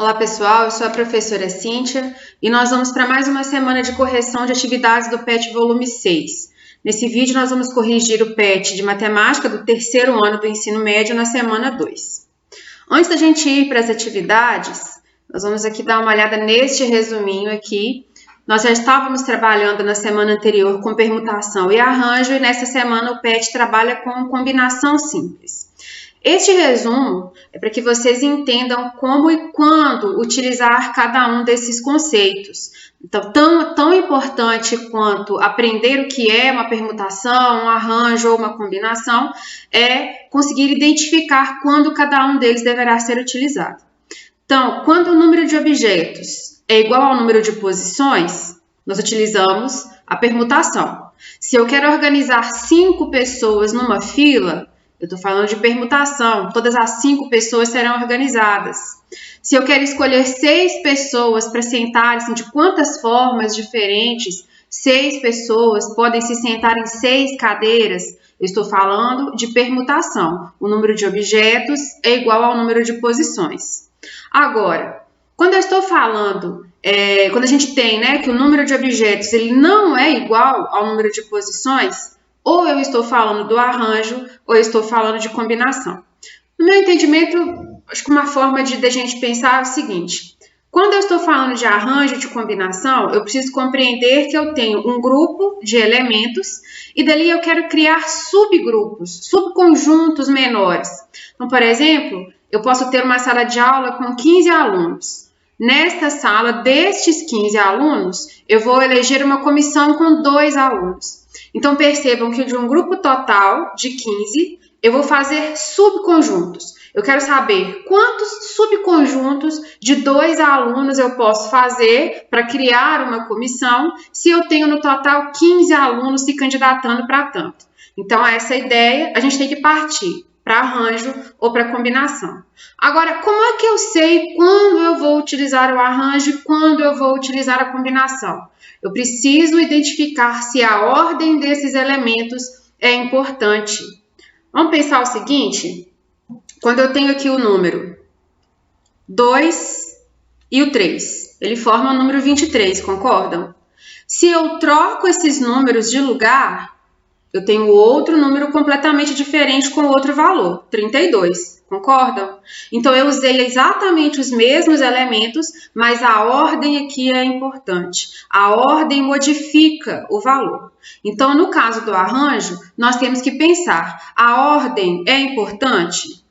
Olá pessoal, eu sou a professora Cíntia e nós vamos para mais uma semana de correção de atividades do PET volume 6. Nesse vídeo nós vamos corrigir o PET de matemática do terceiro ano do ensino médio na semana 2. Antes da gente ir para as atividades, nós vamos aqui dar uma olhada neste resuminho aqui. Nós já estávamos trabalhando na semana anterior com permutação e arranjo e nessa semana o PET trabalha com combinação simples. Este resumo é para que vocês entendam como e quando utilizar cada um desses conceitos. Então, tão importante quanto aprender o que é uma permutação, um arranjo ou uma combinação é conseguir identificar quando cada um deles deverá ser utilizado. Então, quando o número de objetos é igual ao número de posições, nós utilizamos a permutação. Se eu quero organizar 5 pessoas numa fila, eu estou falando de permutação, todas as 5 pessoas serão organizadas. Se eu quero escolher 6 pessoas para sentar, assim, de quantas formas diferentes 6 pessoas podem se sentar em 6 cadeiras, eu estou falando de permutação. O número de objetos é igual ao número de posições. Agora, quando eu estou falando, quando a gente tem, que o número de objetos ele não é igual ao número de posições, ou eu estou falando do arranjo, ou eu estou falando de combinação. No meu entendimento, acho que uma forma de a gente pensar é o seguinte. Quando eu estou falando de arranjo, de combinação, eu preciso compreender que eu tenho um grupo de elementos e dali eu quero criar subgrupos, subconjuntos menores. Então, por exemplo, eu posso ter uma sala de aula com 15 alunos. Nesta sala, destes 15 alunos, eu vou eleger uma comissão com 2 alunos. Então, percebam que de um grupo total de 15, eu vou fazer subconjuntos. Eu quero saber quantos subconjuntos de 2 alunos eu posso fazer para criar uma comissão se eu tenho no total 15 alunos se candidatando para tanto. Então, essa ideia a gente tem que partir para arranjo ou para combinação. Agora, como é que eu sei quando eu vou utilizar o arranjo e quando eu vou utilizar a combinação? Eu preciso identificar se a ordem desses elementos é importante. Vamos pensar o seguinte, quando eu tenho aqui o número 2 e o 3, ele forma o número 23, concordam? Se eu troco esses números de lugar, eu tenho outro número completamente diferente com outro valor, 32, concordam? Então, eu usei exatamente os mesmos elementos, mas a ordem aqui é importante. A ordem modifica o valor. Então, no caso do arranjo, nós temos que pensar, a ordem é importante?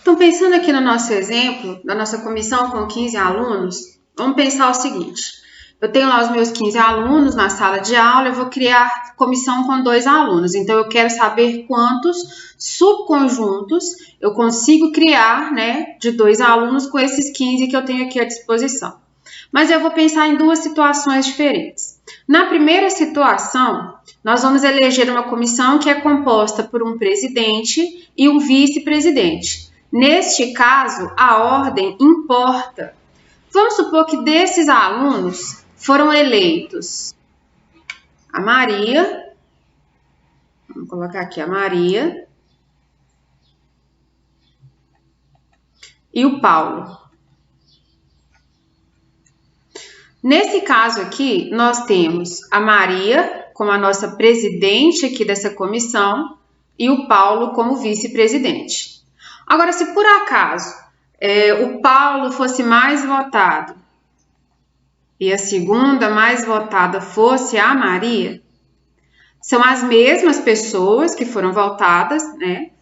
Então, pensando aqui no nosso exemplo, da nossa comissão com 15 alunos, vamos pensar o seguinte. Eu tenho lá os meus 15 alunos na sala de aula, eu vou criar comissão com 2 alunos. Então, eu quero saber quantos subconjuntos eu consigo criar, de 2 alunos com esses 15 que eu tenho aqui à disposição. Mas eu vou pensar em 2 situações diferentes. Na primeira situação, nós vamos eleger uma comissão que é composta por um presidente e um vice-presidente. Neste caso, a ordem importa. Vamos supor que desses alunos foram eleitos a Maria, vamos colocar aqui a Maria, e o Paulo. Nesse caso aqui, nós temos a Maria como a nossa presidente aqui dessa comissão e o Paulo como vice-presidente. Agora, se por acaso o Paulo fosse mais votado e a segunda mais votada fosse a Maria, são as mesmas pessoas que foram votadas,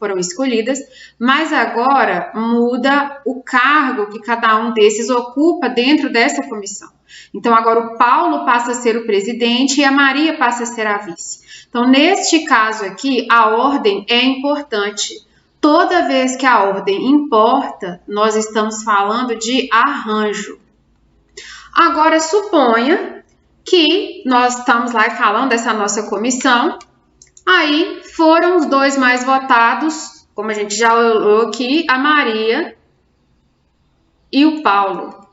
foram escolhidas, mas agora muda o cargo que cada um desses ocupa dentro dessa comissão. Então, agora o Paulo passa a ser o presidente e a Maria passa a ser a vice. Então, neste caso aqui, a ordem é importante. Toda vez que a ordem importa, nós estamos falando de arranjo. Agora, suponha que nós estamos lá falando dessa nossa comissão, aí foram os 2 mais votados, como a gente já olhou aqui, a Maria e o Paulo.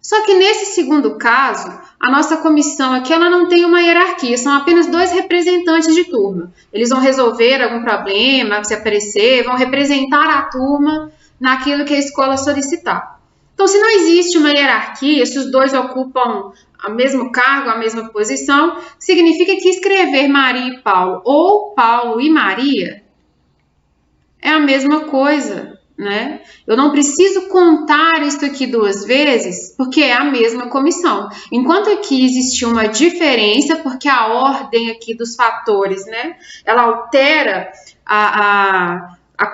Só que nesse segundo caso, a nossa comissão aqui ela não tem uma hierarquia, são apenas 2 representantes de turma. Eles vão resolver algum problema, se aparecer, vão representar a turma naquilo que a escola solicitar. Então, se não existe uma hierarquia, se os dois ocupam o mesmo cargo, a mesma posição, significa que escrever Maria e Paulo ou Paulo e Maria é a mesma coisa, né? Eu não preciso contar isso aqui 2 vezes, porque é a mesma comissão. Enquanto aqui existe uma diferença, porque a ordem aqui dos fatores, né? Ela altera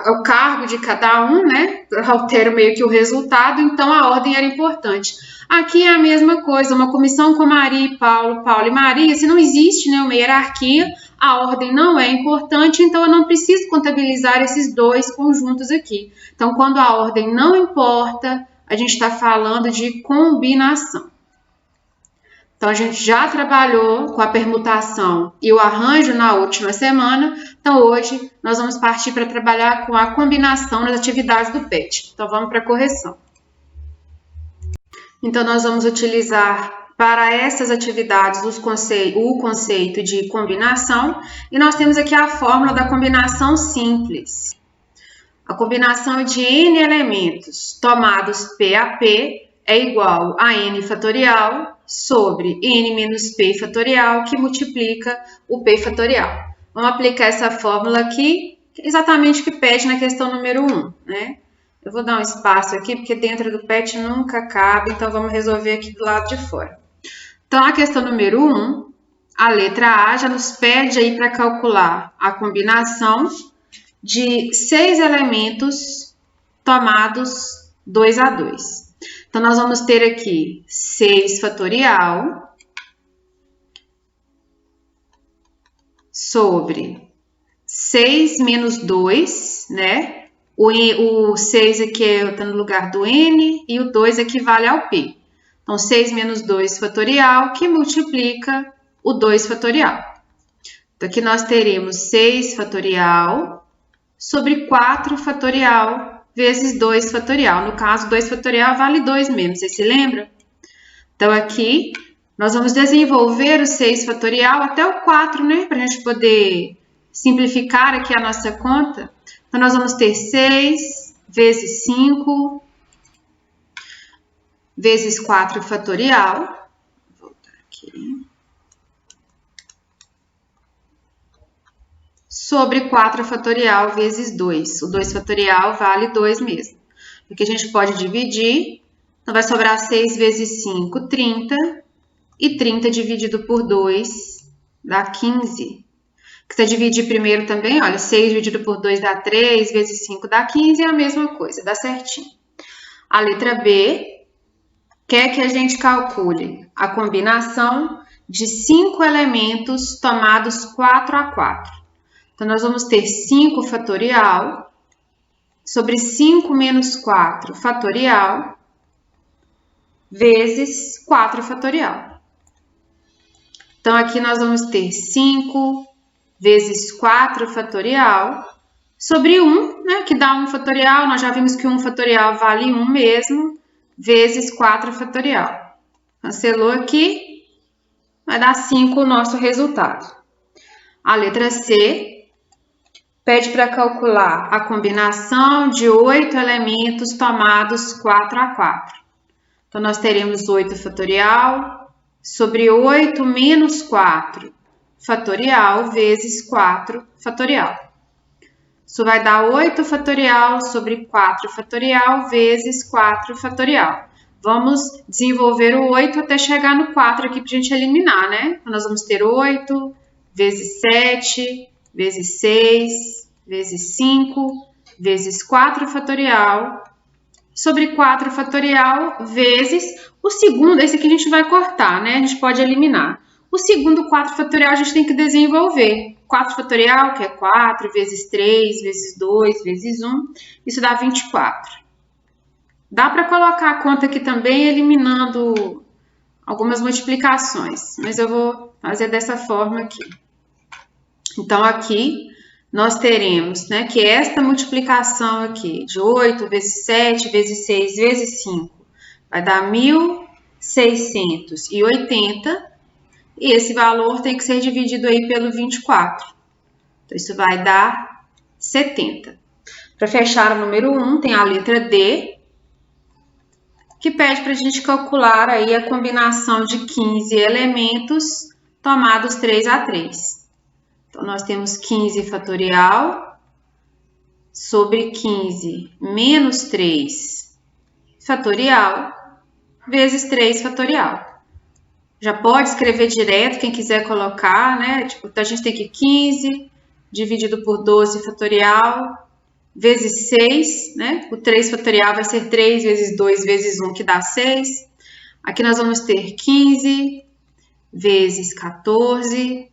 o cargo de cada um, né? Altera meio que o resultado, então a ordem era importante. Aqui é a mesma coisa, uma comissão com Maria e Paulo, Paulo e Maria, se não existe, né, uma hierarquia, a ordem não é importante, então eu não preciso contabilizar esses 2 conjuntos aqui. Então, quando a ordem não importa, a gente está falando de combinação. Então, a gente já trabalhou com a permutação e o arranjo na última semana. Então, hoje, nós vamos partir para trabalhar com a combinação nas atividades do PET. Então, vamos para a correção. Então, nós vamos utilizar para essas atividades o conceito de combinação. E nós temos aqui a fórmula da combinação simples. A combinação de n elementos tomados P a P é igual a n fatorial sobre n menos p fatorial, que multiplica o p fatorial. Vamos aplicar essa fórmula aqui, exatamente o que pede na questão número 1, né? Eu vou dar um espaço aqui, porque dentro do PET nunca cabe, então vamos resolver aqui do lado de fora. Então, a questão número 1, a letra A já nos pede aí para calcular a combinação de 6 elementos tomados 2 a 2. Então, nós vamos ter aqui 6 fatorial sobre 6 menos 2, né? O 6 aqui está no lugar do n e o 2 equivale ao p. Então, 6 menos 2 fatorial, que multiplica o 2 fatorial. Então, aqui nós teremos 6 fatorial sobre 4 fatorial vezes 2 fatorial. No caso, 2 fatorial vale 2 mesmo, vocês se lembram? Então, aqui, nós vamos desenvolver o 6 fatorial até o 4, né? Para a gente poder simplificar aqui a nossa conta. Então, nós vamos ter 6 vezes 5 vezes 4 fatorial. Vou voltar aqui. Sobre 4 fatorial vezes 2. O 2 fatorial vale 2 mesmo. Porque a gente pode dividir. Então, vai sobrar 6 vezes 5, 30. E 30 dividido por 2 dá 15. Se você dividir primeiro também, olha, 6 dividido por 2 dá 3, vezes 5 dá 15, é a mesma coisa, dá certinho. A letra B quer que a gente calcule a combinação de 5 elementos tomados 4 a 4. Então, nós vamos ter 5 fatorial sobre 5 menos 4 fatorial vezes 4 fatorial. Então, aqui nós vamos ter 5 vezes 4 fatorial sobre 1, né, que dá 1 fatorial. Nós já vimos que 1 fatorial vale 1 mesmo, vezes 4 fatorial. Cancelou aqui, vai dar 5 o nosso resultado. A letra C pede para calcular a combinação de 8 elementos tomados 4 a 4. Então, nós teremos 8 fatorial sobre 8 menos 4 fatorial vezes 4 fatorial. Isso vai dar 8 fatorial sobre 4 fatorial vezes 4 fatorial. Vamos desenvolver o 8 até chegar no 4 aqui para a gente eliminar, né? Então, nós vamos ter 8 vezes 7 vezes 6 vezes 5 vezes 4 fatorial sobre 4 fatorial vezes o segundo. Esse aqui a gente vai cortar, né? A gente pode eliminar. O segundo 4 fatorial a gente tem que desenvolver. 4 fatorial, que é 4, vezes 3, vezes 2, vezes 1. Isso dá 24. Dá para colocar a conta aqui também, eliminando algumas multiplicações. Mas eu vou fazer dessa forma aqui. Então, aqui nós teremos, né, que esta multiplicação aqui, de 8 vezes 7, vezes 6, vezes 5, vai dar 1.680. E esse valor tem que ser dividido aí pelo 24. Então, isso vai dar 70. Para fechar o número 1, tem a letra D, que pede para a gente calcular aí a combinação de 15 elementos tomados 3 a 3. Então, nós temos 15 fatorial sobre 15 menos 3 fatorial vezes 3 fatorial. Já pode escrever direto, quem quiser colocar, né? Tipo, então a gente tem aqui 15 dividido por 12 fatorial vezes 6, né? O 3 fatorial vai ser 3 vezes 2 vezes 1, que dá 6. Aqui nós vamos ter 15 vezes 14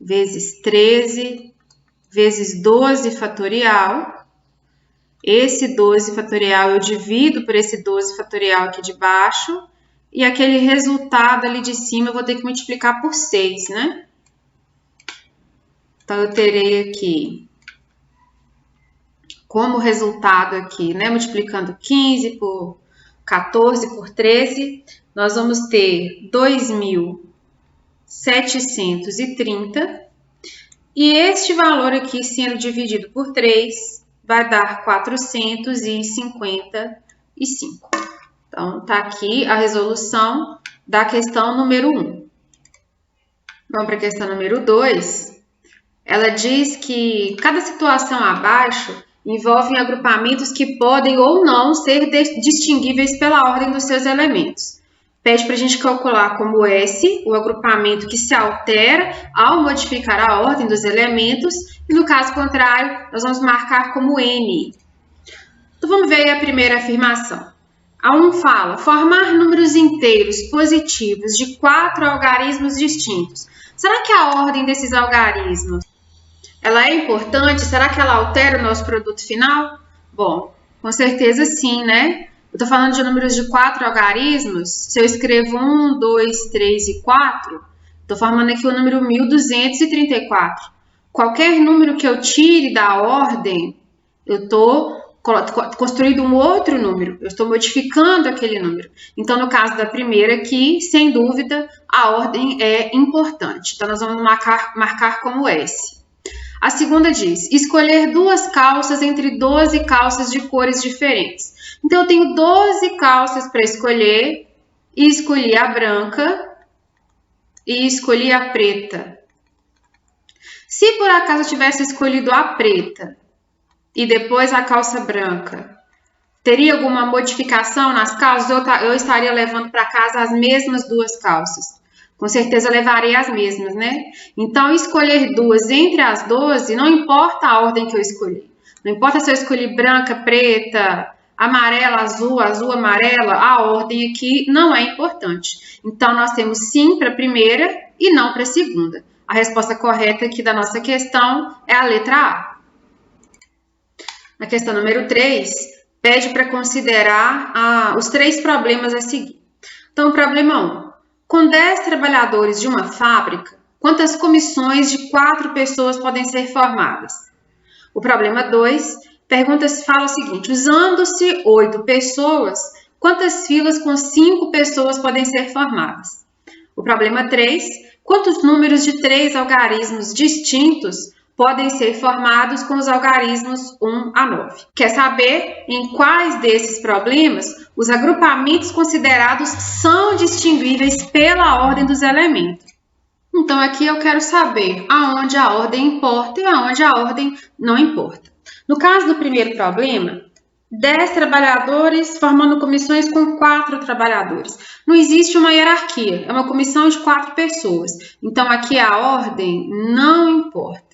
vezes 13 vezes 12 fatorial. Esse 12 fatorial eu divido por esse 12 fatorial aqui de baixo. E aquele resultado ali de cima eu vou ter que multiplicar por 6, né? Então, eu terei aqui, como resultado aqui, né? Multiplicando 15 por 14 por 13, nós vamos ter 2.730. E este valor aqui, sendo dividido por 3, vai dar 455. Então, está aqui a resolução da questão número 1. Vamos para a questão número 2. Ela diz que cada situação abaixo envolve agrupamentos que podem ou não ser distinguíveis pela ordem dos seus elementos. Pede para a gente calcular como S, o agrupamento que se altera ao modificar a ordem dos elementos, e no caso contrário, nós vamos marcar como N. Então, vamos ver a primeira afirmação. A 1 fala, formar números inteiros positivos de 4 algarismos distintos. Será que a ordem desses algarismos ela é importante? Será que ela altera o nosso produto final? Bom, com certeza sim, né? Eu estou falando de números de 4 algarismos. Se eu escrevo 1, 2, 3 e 4, estou formando aqui o número 1234. Qualquer número que eu tire da ordem, eu estou construindo um outro número, eu estou modificando aquele número. Então, no caso da primeira aqui, sem dúvida, a ordem é importante. Então, nós vamos marcar como S. A segunda diz, escolher 2 calças entre 12 calças de cores diferentes. Então, eu tenho 12 calças para escolher, e escolhi a branca e escolhi a preta. Se por acaso eu tivesse escolhido a preta, e depois a calça branca, teria alguma modificação nas calças? Eu estaria levando para casa as mesmas 2 calças. Com certeza eu levaria as mesmas, né? Então, escolher 2 entre as 12, não importa a ordem que eu escolhi. Não importa se eu escolhi branca, preta, amarela, azul, azul, amarela, a ordem aqui não é importante. Então, nós temos sim para a primeira e não para a segunda. A resposta correta aqui da nossa questão é a letra A. Na questão número 3, pede para considerar os 3 problemas a seguir. Então, o problema 1. Com 10 trabalhadores de uma fábrica, quantas comissões de 4 pessoas podem ser formadas? O problema 2, fala o seguinte, usando-se 8 pessoas, quantas filas com 5 pessoas podem ser formadas? O problema 3, quantos números de 3 algarismos distintos podem ser formados com os algarismos 1 a 9. Quer saber em quais desses problemas os agrupamentos considerados são distinguíveis pela ordem dos elementos? Então, aqui eu quero saber aonde a ordem importa e aonde a ordem não importa. No caso do primeiro problema, 10 trabalhadores formando comissões com 4 trabalhadores. Não existe uma hierarquia, é uma comissão de 4 pessoas. Então, aqui a ordem não importa.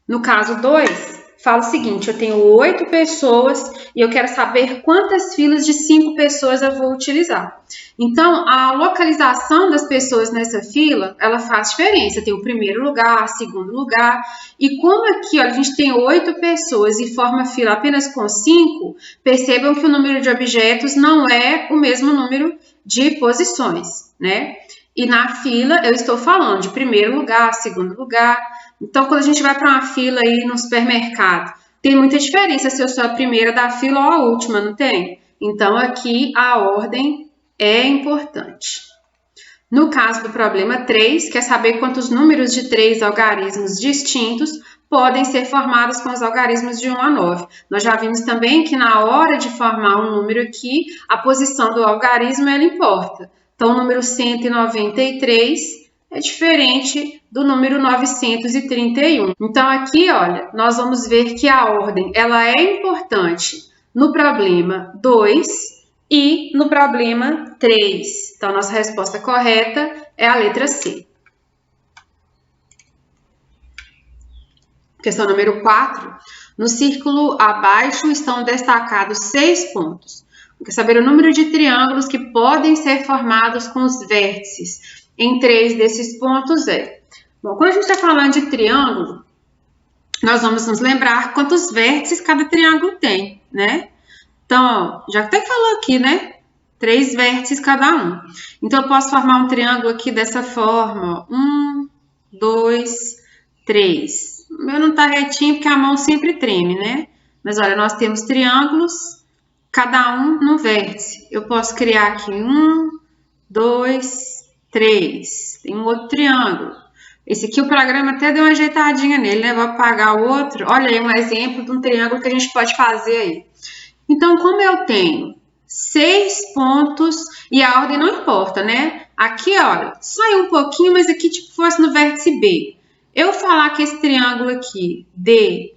No caso 2, fala o seguinte, eu tenho 8 pessoas e eu quero saber quantas filas de 5 pessoas eu vou utilizar. Então, a localização das pessoas nessa fila, ela faz diferença. Tem o primeiro lugar, segundo lugar. E como aqui ó, a gente tem 8 pessoas e forma fila apenas com 5, percebam que o número de objetos não é o mesmo número de posições, né? E na fila eu estou falando de primeiro lugar, segundo lugar. Então, quando a gente vai para uma fila aí no supermercado, tem muita diferença se eu sou a primeira da fila ou a última, não tem? Então, aqui a ordem é importante. No caso do problema 3, quer saber quantos números de 3 algarismos distintos podem ser formados com os algarismos de 1 a 9. Nós já vimos também que na hora de formar um número aqui, a posição do algarismo ela importa. Então, o número 193 é diferente do número 931. Então, aqui, olha, nós vamos ver que a ordem ela é importante no problema 2 e no problema 3. Então, a nossa resposta correta é a letra C. Questão número 4. No círculo abaixo estão destacados 6 pontos. Quer saber o número de triângulos que podem ser formados com os vértices em 3 desses pontos é. Bom, quando a gente está falando de triângulo, nós vamos nos lembrar quantos vértices cada triângulo tem, né? Então, ó, já até falou aqui, né? 3 vértices cada um. Então, eu posso formar um triângulo aqui dessa forma, ó. 1, 2, 3. O meu não tá retinho porque a mão sempre treme, né? Mas olha, nós temos triângulos, cada um num vértice. Eu posso criar aqui 1, 2, 3. Tem um outro triângulo. Esse aqui o programa até deu uma ajeitadinha nele, né? Vou apagar o outro. Olha aí um exemplo de um triângulo que a gente pode fazer aí. Então, como eu tenho 6 pontos e a ordem não importa, né? Aqui, olha, saiu um pouquinho, mas aqui tipo fosse no vértice B. Eu falar que esse triângulo aqui, DBF,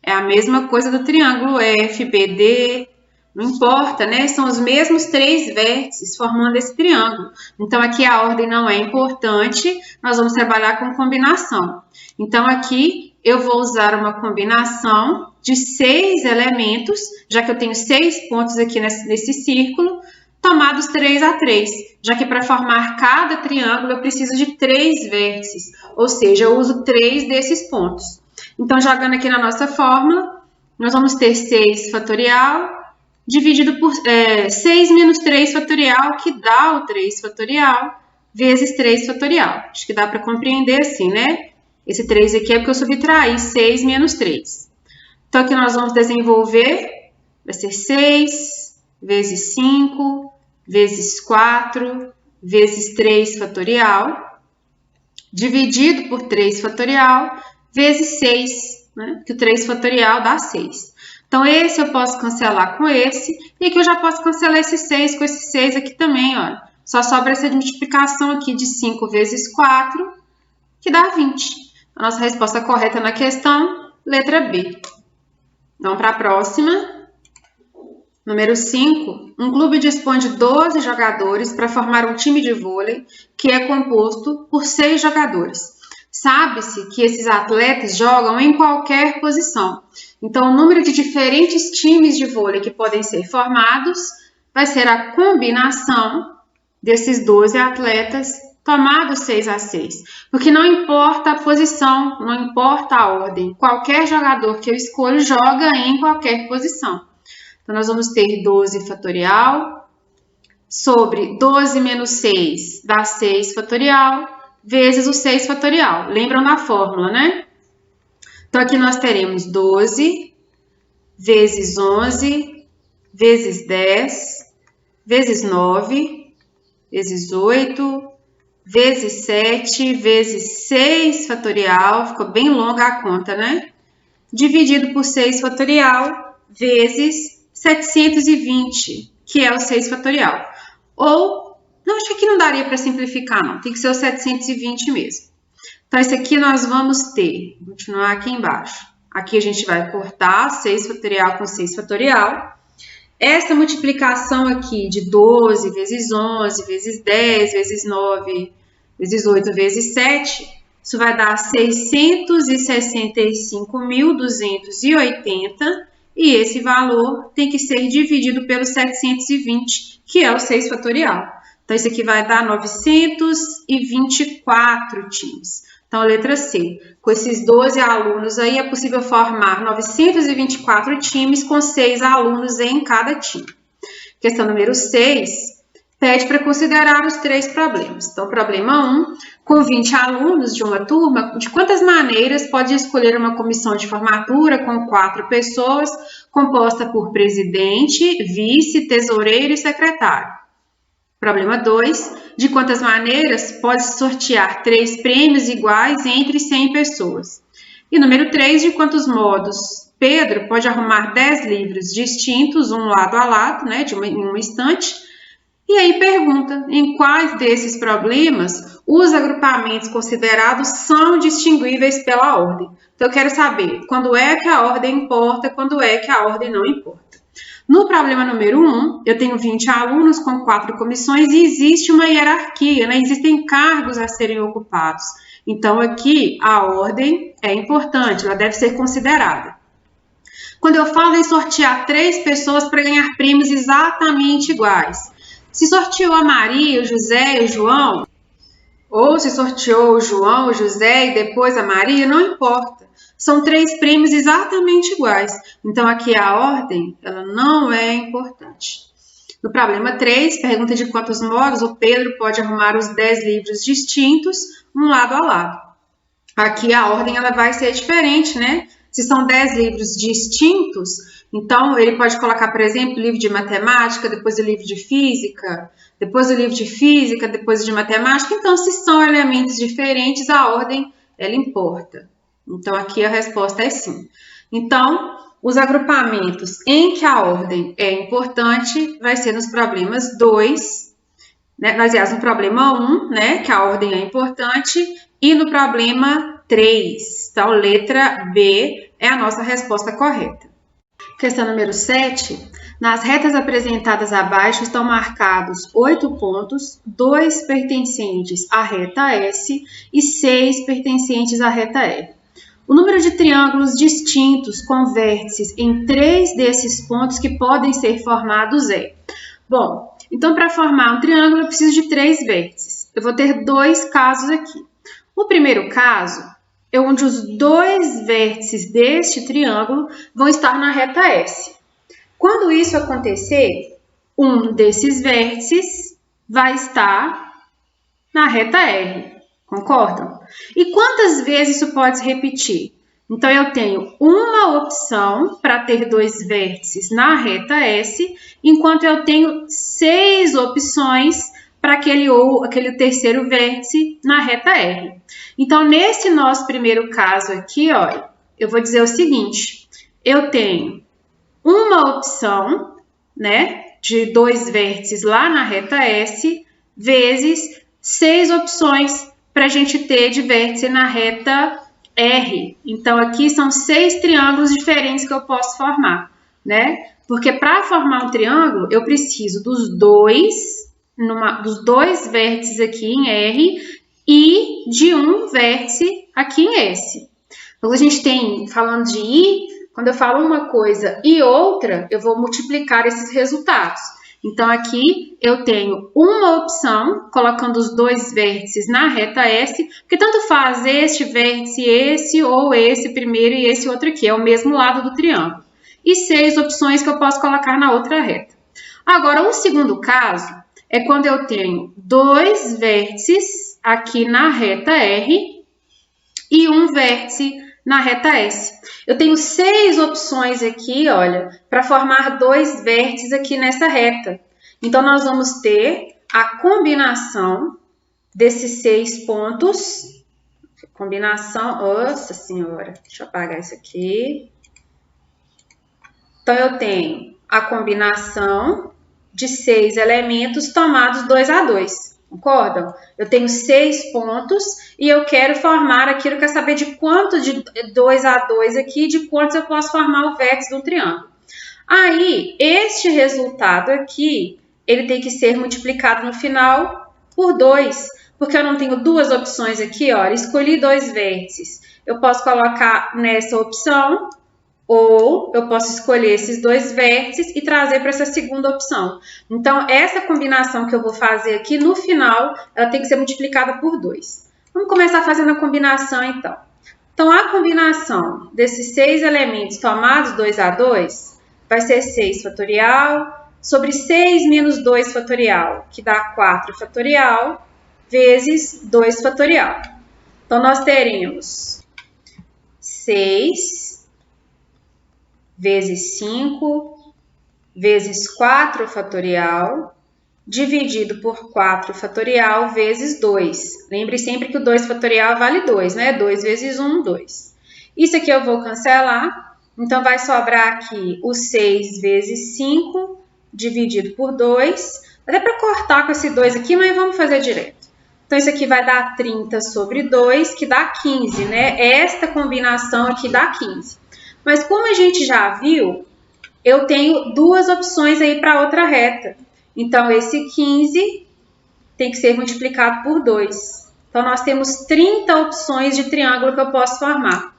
é a mesma coisa do triângulo FBD, não importa, né? São os mesmos 3 vértices formando esse triângulo. Então, aqui a ordem não é importante, nós vamos trabalhar com combinação. Então, aqui eu vou usar uma combinação de 6 elementos, já que eu tenho 6 pontos aqui nesse círculo, tomados 3 a 3, já que para formar cada triângulo eu preciso de 3 vértices, ou seja, eu uso 3 desses pontos. Então, jogando aqui na nossa fórmula, nós vamos ter 6 fatorial dividido por 6 menos 3 fatorial, que dá o 3 fatorial, vezes 3 fatorial. Acho que dá para compreender assim, né? Esse 3 aqui é porque eu subtraí 6 menos 3. Então, aqui nós vamos desenvolver, vai ser 6 vezes 5, vezes 4, vezes 3 fatorial, dividido por 3 fatorial, vezes 6, né? Que o 3 fatorial dá 6. Então, esse eu posso cancelar com esse, e aqui eu já posso cancelar esse 6 com esse 6 aqui também, ó. Só sobra essa multiplicação aqui de 5 vezes 4, que dá 20. A nossa resposta correta na questão, letra B. Vamos para a próxima. Número 5. Um clube dispõe de 12 jogadores para formar um time de vôlei que é composto por 6 jogadores. Sabe-se que esses atletas jogam em qualquer posição. Então, o número de diferentes times de vôlei que podem ser formados vai ser a combinação desses 12 atletas tomados 6 a 6. Porque não importa a posição, não importa a ordem. Qualquer jogador que eu escolho joga em qualquer posição. Então, nós vamos ter 12 fatorial sobre 12 menos 6 dá 6 fatorial, vezes o 6 fatorial. Lembram da fórmula, né? Então, aqui nós teremos 12 vezes 11, vezes 10, vezes 9, vezes 8, vezes 7, vezes 6 fatorial. Ficou bem longa a conta, né? Dividido por 6 fatorial, vezes 720, que é o 6 fatorial. Ou não, acho que aqui não daria para simplificar, não. Tem que ser o 720 mesmo. Então, esse aqui nós vamos ter, vou continuar aqui embaixo. Aqui a gente vai cortar 6 fatorial com 6 fatorial. Essa multiplicação aqui de 12 vezes 11, vezes 10, vezes 9, vezes 8, vezes 7, isso vai dar 665.280, e esse valor tem que ser dividido pelo 720, que é o 6 fatorial. Então, isso aqui vai dar 924 times. Então, a letra C. Com esses 12 alunos aí, é possível formar 924 times com 6 alunos em cada time. Questão número 6, pede para considerar os 3 problemas. Então, problema 1, com 20 alunos de uma turma, de quantas maneiras pode escolher uma comissão de formatura com 4 pessoas, composta por presidente, vice, tesoureiro e secretário? Problema 2. De quantas maneiras pode-se sortear 3 prêmios iguais entre 100 pessoas? E número 3. De quantos modos Pedro pode arrumar 10 livros distintos, um lado a lado, né, em uma estante? E aí pergunta, em quais desses problemas os agrupamentos considerados são distinguíveis pela ordem? Então, eu quero saber quando é que a ordem importa, quando é que a ordem não importa. No problema número 1, eu tenho 20 alunos com 4 comissões e existe uma hierarquia, né? Existem cargos a serem ocupados. Então, aqui, a ordem é importante, ela deve ser considerada. Quando eu falo em sortear 3 pessoas para ganhar prêmios exatamente iguais, se sorteou a Maria, o José e o João, ou se sorteou o João, o José e depois a Maria, não importa. São 3 prêmios exatamente iguais. Então, aqui a ordem, ela não é importante. No problema 3, pergunta de quantos modos o Pedro pode arrumar os 10 livros distintos, um lado a lado. Aqui a ordem ela vai ser diferente, né? Se são 10 livros distintos, então ele pode colocar, por exemplo, o livro de matemática, depois o livro de física, depois o livro de física, depois o de matemática. Então, se são elementos diferentes, a ordem ela importa. Então, aqui a resposta é sim. Então, os agrupamentos em que a ordem é importante vai ser nos problemas 2, né? Aliás, no problema 1, né, que a ordem é importante, e no problema 3. Então, letra B é a nossa resposta correta. Questão número 7. Nas retas apresentadas abaixo estão marcados 8 pontos, 2 pertencentes à reta S e 6 pertencentes à reta R. O número de triângulos distintos com vértices em 3 desses pontos que podem ser formados é... Bom, então para formar um triângulo eu preciso de 3 vértices. Eu vou ter 2 casos aqui. O primeiro caso é onde os 2 vértices deste triângulo vão estar na reta S. Quando isso acontecer, um desses vértices vai estar na reta R. Concordam? E quantas vezes isso pode se repetir? Então, eu tenho uma opção para ter 2 vértices na reta S, enquanto eu tenho 6 opções para aquele terceiro vértice na reta R. Então, nesse nosso primeiro caso aqui, olha, eu vou dizer o seguinte, eu tenho uma opção, né, de 2 vértices lá na reta S, vezes 6 opções para a gente ter de vértice na reta R. Então, aqui são 6 triângulos diferentes que eu posso formar, né? Porque para formar um triângulo, eu preciso dos dois vértices aqui em R e de um vértice aqui em S. Então, a gente tem, falando de I, quando eu falo uma coisa e outra, eu vou multiplicar esses resultados. Então, aqui eu tenho uma opção, colocando os 2 vértices na reta S, porque tanto faz este vértice, esse ou esse primeiro e esse outro aqui, é o mesmo lado do triângulo. E 6 opções que eu posso colocar na outra reta. Agora, o segundo caso é quando eu tenho 2 vértices aqui na reta R e um vértice na reta S. Eu tenho 6 opções aqui, olha, para formar 2 vértices aqui nessa reta. Então, nós vamos ter a combinação desses 6 pontos. Combinação, nossa senhora, deixa eu apagar isso aqui. Então, eu tenho a combinação de 6 elementos tomados 2 a 2. Concordam? Eu tenho 6 pontos e eu quero formar aqui, eu quero saber de quanto de 2 a 2 aqui, de quantos eu posso formar o vértice de um triângulo. Aí, este resultado aqui, ele tem que ser multiplicado no final por 2, porque eu não tenho 2 opções aqui, olha, escolhi 2 vértices. Eu posso colocar nessa opção, ou eu posso escolher esses 2 vértices e trazer para essa segunda opção. Então, essa combinação que eu vou fazer aqui, no final, ela tem que ser multiplicada por 2. Vamos começar fazendo a combinação, então. Então, a combinação desses 6 elementos tomados 2 a 2 vai ser 6 fatorial sobre 6 menos 2 fatorial, que dá 4 fatorial, vezes 2 fatorial. Então, nós teremos 6 vezes 5, vezes 4 fatorial, dividido por 4 fatorial vezes 2. Lembre sempre que o 2 fatorial vale 2, né? 2 vezes 1, 2. Isso aqui eu vou cancelar. Então, vai sobrar aqui o 6 vezes 5 dividido por 2. Até para cortar com esse 2 aqui, mas vamos fazer direto. Então, isso aqui vai dar 30 sobre 2, que dá 15, né? Esta combinação aqui dá 15. Mas como a gente já viu, eu tenho duas opções aí para outra reta. Então, esse 15 tem que ser multiplicado por 2. Então, nós temos 30 opções de triângulo que eu posso formar.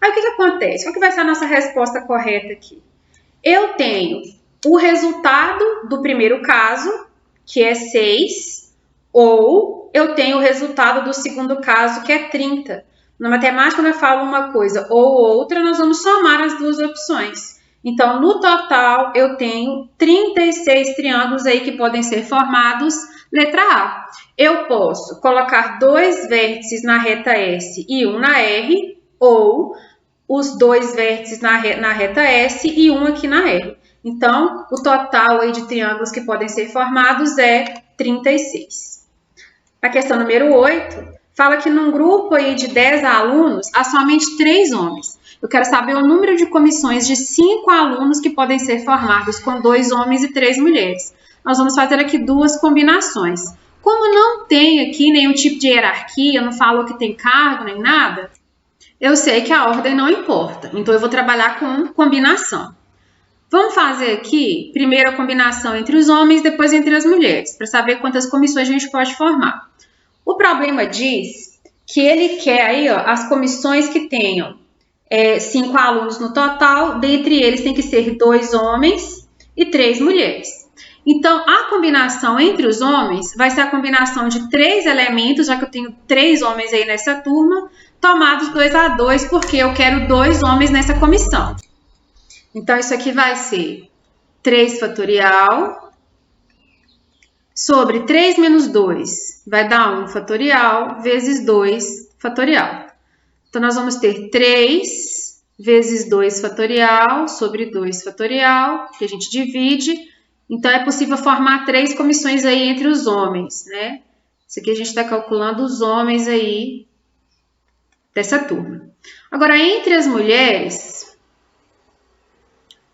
Aí, o que acontece? Qual que vai ser a nossa resposta correta aqui? Eu tenho o resultado do primeiro caso, que é 6, ou eu tenho o resultado do segundo caso, que é 30. Na matemática, quando eu falo uma coisa ou outra, nós vamos somar as duas opções. Então, no total, eu tenho 36 triângulos aí que podem ser formados. Letra A. Eu posso colocar 2 vértices na reta S e 1 na R, ou os 2 vértices na reta S e 1 aqui na R. Então, o total aí de triângulos que podem ser formados é 36. A questão número 8 fala que num grupo aí de 10 alunos, há somente 3 homens. Eu quero saber o número de comissões de 5 alunos que podem ser formados com 2 homens e 3 mulheres. Nós vamos fazer aqui 2 combinações. Como não tem aqui nenhum tipo de hierarquia, não falou que tem cargo nem nada, eu sei que a ordem não importa. Então, eu vou trabalhar com combinação. Vamos fazer aqui, primeiro a combinação entre os homens, depois entre as mulheres, para saber quantas comissões a gente pode formar. O problema diz que ele quer aí, ó, as comissões que tenham 5 alunos no total, dentre eles tem que ser 2 homens e 3 mulheres. Então, a combinação entre os homens vai ser a combinação de 3 elementos, já que eu tenho 3 homens aí nessa turma, tomados 2 a 2, porque eu quero 2 homens nessa comissão. Então, isso aqui vai ser 3 fatorial sobre 3 menos 2, vai dar 1 fatorial vezes 2 fatorial. Então, nós vamos ter 3 vezes 2 fatorial sobre 2 fatorial, que a gente divide. Então, é possível formar 3 comissões aí entre os homens, né? Isso aqui a gente está calculando os homens aí dessa turma. Agora, entre as mulheres,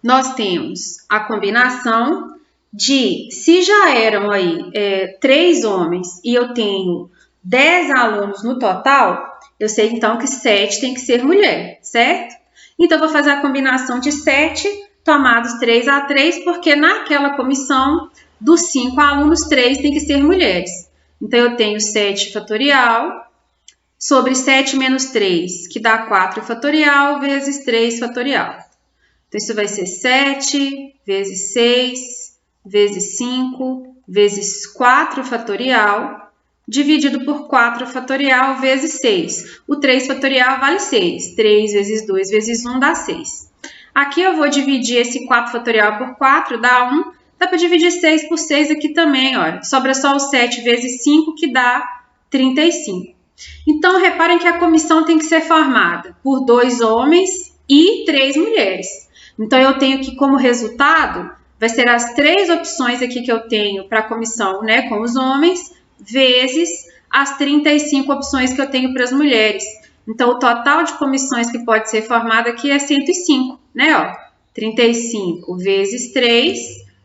nós temos a combinação de, se já eram aí 3 homens e eu tenho 10 alunos no total, eu sei então que 7 tem que ser mulher, certo? Então, eu vou fazer a combinação de 7 tomados 3 a 3, porque naquela comissão dos 5 alunos, 3 tem que ser mulheres. Então, eu tenho 7 fatorial sobre 7 menos 3, que dá 4 fatorial vezes 3 fatorial. Então, isso vai ser 7 vezes 6 vezes 5 vezes 4 fatorial dividido por 4 fatorial vezes 6. O 3 fatorial vale 6. 3 vezes 2 vezes 1 dá 6. Aqui eu vou dividir esse 4 fatorial por 4, dá 1. Dá para dividir 6 por 6 aqui também, olha. Sobra só o 7 vezes 5, que dá 35. Então, reparem que a comissão tem que ser formada por 2 homens e 3 mulheres. Então, eu tenho que, como resultado, vai ser as 3 opções aqui que eu tenho para a comissão, né, com os homens, vezes as 35 opções que eu tenho para as mulheres. Então, o total de comissões que pode ser formada aqui é 105, né? Ó, 35 vezes 3,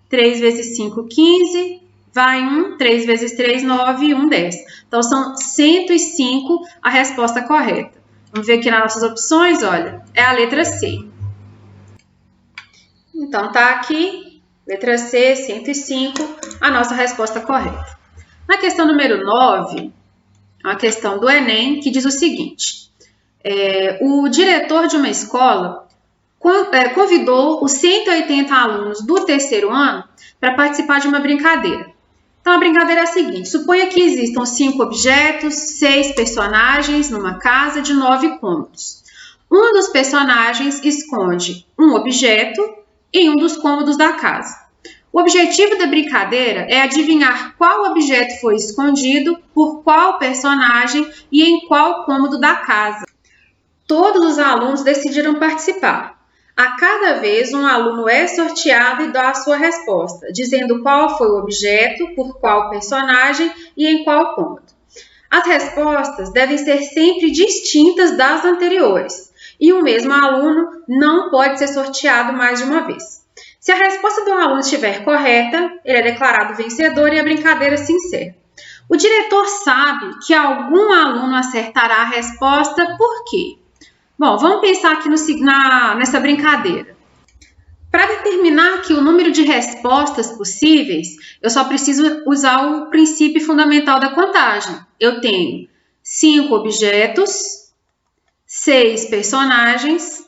3 vezes 5, 15, vai 1, 3 vezes 3, 9 e 1, 10. Então, são 105 a resposta correta. Vamos ver aqui nas nossas opções, olha, é a letra C. Então, tá aqui, letra C, 105, a nossa resposta correta. Na questão número 9, é uma questão do Enem, que diz o seguinte: o diretor de uma escola convidou os 180 alunos do terceiro ano para participar de uma brincadeira. Então, a brincadeira é a seguinte: suponha que existam 5 objetos, 6 personagens numa casa de 9 cômodos. Um dos personagens esconde um objeto em um dos cômodos da casa. O objetivo da brincadeira é adivinhar qual objeto foi escondido por qual personagem e em qual cômodo da casa. Todos os alunos decidiram participar. A cada vez, um aluno é sorteado e dá a sua resposta, dizendo qual foi o objeto, por qual personagem e em qual cômodo. As respostas devem ser sempre distintas das anteriores, e o mesmo aluno não pode ser sorteado mais de uma vez. Se a resposta do aluno estiver correta, ele é declarado vencedor e a brincadeira se encerra. O diretor sabe que algum aluno acertará a resposta por quê? Bom, vamos pensar aqui nessa brincadeira. Para determinar aqui o número de respostas possíveis, eu só preciso usar o princípio fundamental da contagem. Eu tenho 5 objetos, 6 personagens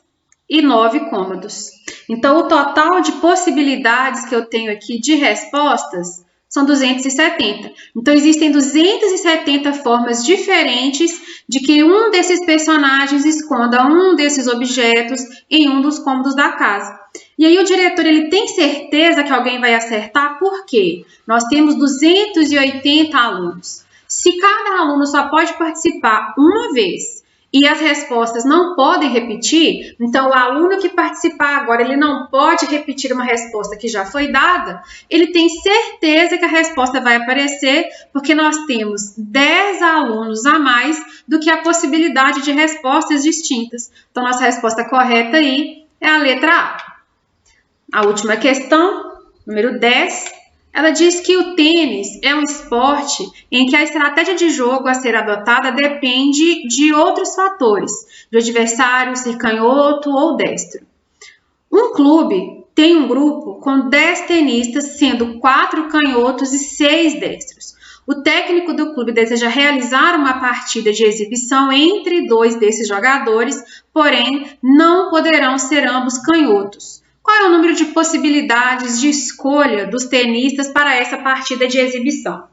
e 9 cômodos. Então, o total de possibilidades que eu tenho aqui de respostas são 270. Então, existem 270 formas diferentes de que um desses personagens esconda um desses objetos em um dos cômodos da casa. E aí o diretor ele tem certeza que alguém vai acertar, por quê? Nós temos 280 alunos. Se cada aluno só pode participar uma vez e as respostas não podem repetir, então o aluno que participar agora, ele não pode repetir uma resposta que já foi dada, ele tem certeza que a resposta vai aparecer, porque nós temos 10 alunos a mais do que a possibilidade de respostas distintas. Então, nossa resposta correta aí é a letra A. A última questão, número 10, ela diz que o tênis é um esporte em que a estratégia de jogo a ser adotada depende de outros fatores, do adversário ser canhoto ou destro. Um clube tem um grupo com 10 tenistas, sendo 4 canhotos e 6 destros. O técnico do clube deseja realizar uma partida de exibição entre 2 desses jogadores, porém não poderão ser ambos canhotos. Qual é o número de possibilidades de escolha dos tenistas para essa partida de exibição?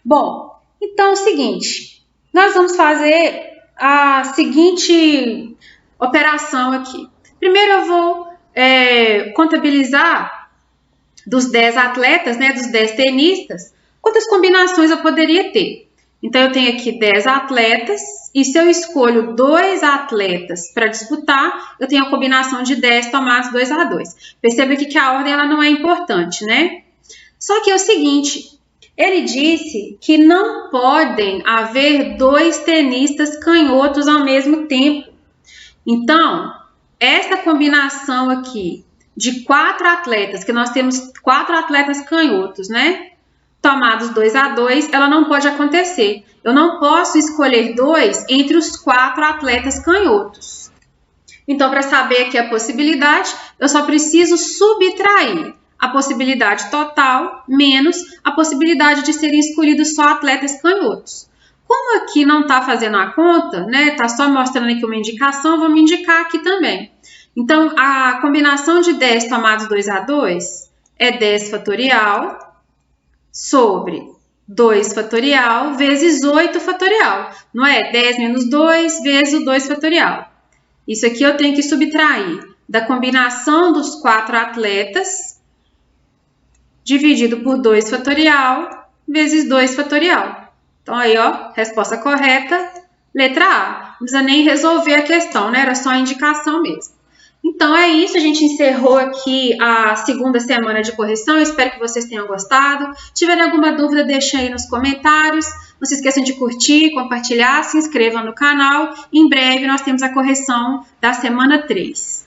Bom, então é o seguinte, nós vamos fazer a seguinte operação aqui. Primeiro eu vou contabilizar dos 10 atletas, né, dos 10 tenistas, quantas combinações eu poderia ter. Então, eu tenho aqui 10 atletas, e se eu escolho 2 atletas para disputar, eu tenho a combinação de 10 tomados 2-2. Perceba aqui que a ordem ela não é importante, né? Só que é o seguinte, ele disse que não podem haver 2 tenistas canhotos ao mesmo tempo. Então, essa combinação aqui de 4 atletas, que nós temos 4 atletas canhotos, né? Tomados 2-2, ela não pode acontecer. Eu não posso escolher 2 entre os 4 atletas canhotos. Então, para saber aqui a possibilidade, eu só preciso subtrair a possibilidade total menos a possibilidade de serem escolhidos só atletas canhotos. Como aqui não está fazendo a conta, né? Está só mostrando aqui uma indicação, vamos indicar aqui também. Então, a combinação de 10 tomados 2-2 é 10 fatorial sobre 2 fatorial vezes 8 fatorial. Não é? 10 menos 2 vezes o 2 fatorial. Isso aqui eu tenho que subtrair da combinação dos 4 atletas dividido por 2 fatorial vezes 2 fatorial. Então, aí, ó, resposta correta, letra A. Não precisa nem resolver a questão, né? Era só a indicação mesmo. Então, é isso. A gente encerrou aqui a segunda semana de correção. Eu espero que vocês tenham gostado. Se tiverem alguma dúvida, deixem aí nos comentários. Não se esqueçam de curtir, compartilhar, se inscrevam no canal. Em breve, nós temos a correção da semana 3.